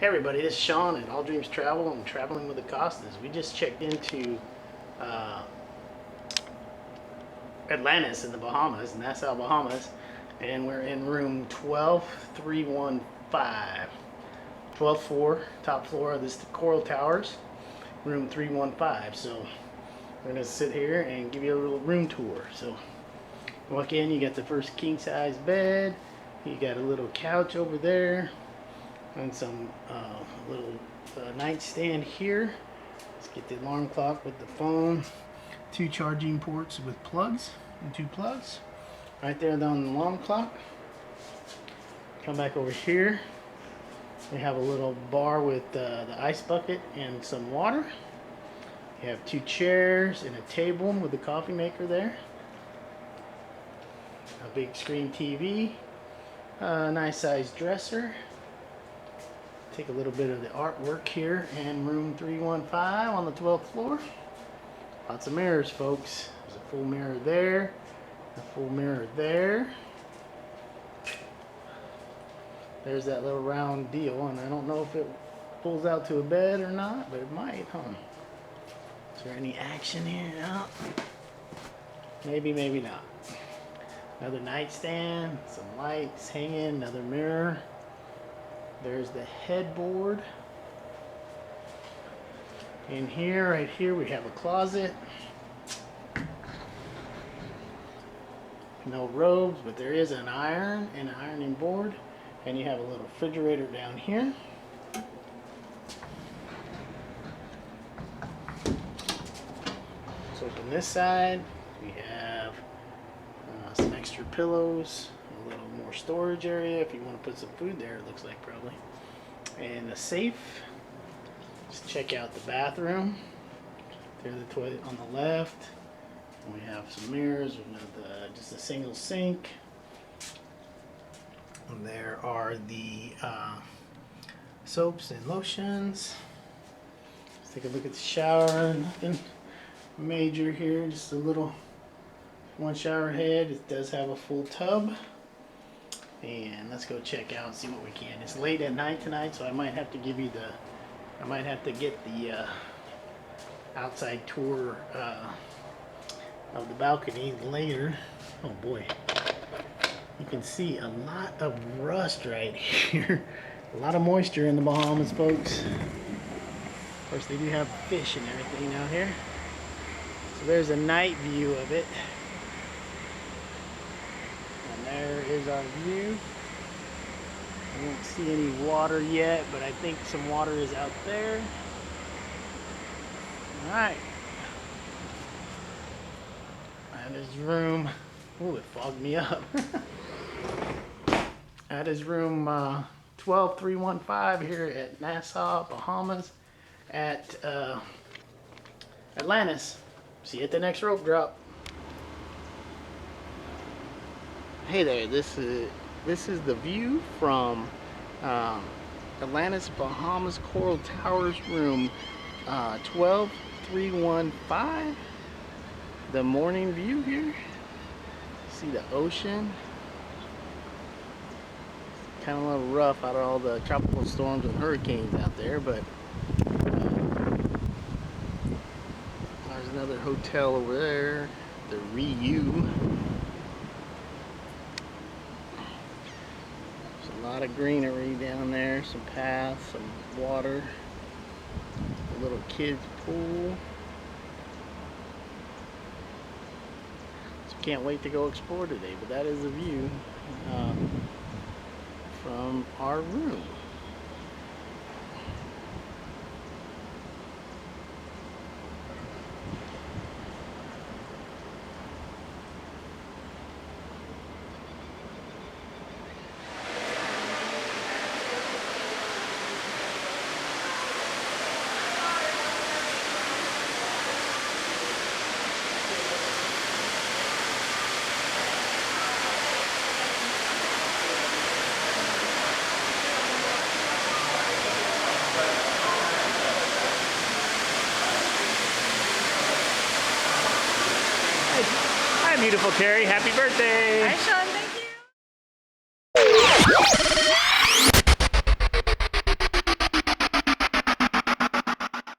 everybody, this is Sean at All Dreams Travel and Traveling with the Costas. We just checked into Atlantis in the Bahamas, Nassau, Bahamas, and we're in room 12315. 12th floor, top floor of this Coral Towers, room 315. So we're gonna sit here and give you a little room tour. So walk in, you got the first king size bed, you got a little couch over there, and some little nightstand here. Let's get the alarm clock with the phone. 2 charging ports with plugs, and 2 plugs. Right there on the alarm clock. Come back over here. We have a little bar with the ice bucket and some water. You have 2 chairs and a table with the coffee maker there. A big screen TV. A nice sized dresser. Take a little bit of the artwork here in room 315 on the 12th floor. Lots of mirrors, folks. There's a full mirror there, a full mirror there. There's that little round deal, and I don't know if it pulls out to a bed or not, but it might, huh? Is there any action here? No. Maybe, maybe not. Another nightstand, some lights hanging, another mirror. There's the headboard. In here, right here, we have a closet. No robes, but there is an iron and an ironing board. And you have a little refrigerator down here. Let's open this side. We have some extra pillows. A little more storage area if you want to put some food there, it looks like probably. And a safe. Just check out the bathroom. There's the toilet on the left. And we have some mirrors with just a single sink. And there are the soaps and lotions. Let's take a look at the shower. Nothing major here, just a little one shower head. It does have a full tub. And let's go check out and see what we can. It's late at night tonight, so I might have to give you I might have to get the outside tour of the balcony later. Oh boy. You can see a lot of rust right here. A lot of moisture in the Bahamas, folks. Of course, they do have fish and everything out here. So there's a night view of it. And there is our view. I don't see any water yet, but I think some water is out there. Alright. That is room. Ooh, it fogged me up. That is room 12315 here at Nassau, Bahamas at Atlantis. See you at the next rope drop. Hey there, this is the view from Atlantis Bahamas Coral Towers room 12315. The morning view here. See the ocean. Kind of a little rough out of all the tropical storms and hurricanes out there, but there's another hotel over there, the Ryu. There's a lot of greenery down there, some paths, some water, a little kids pool. So can't wait to go explore today, but that is the view from our room. Hi, beautiful Terry. Happy birthday. Hi, Sean.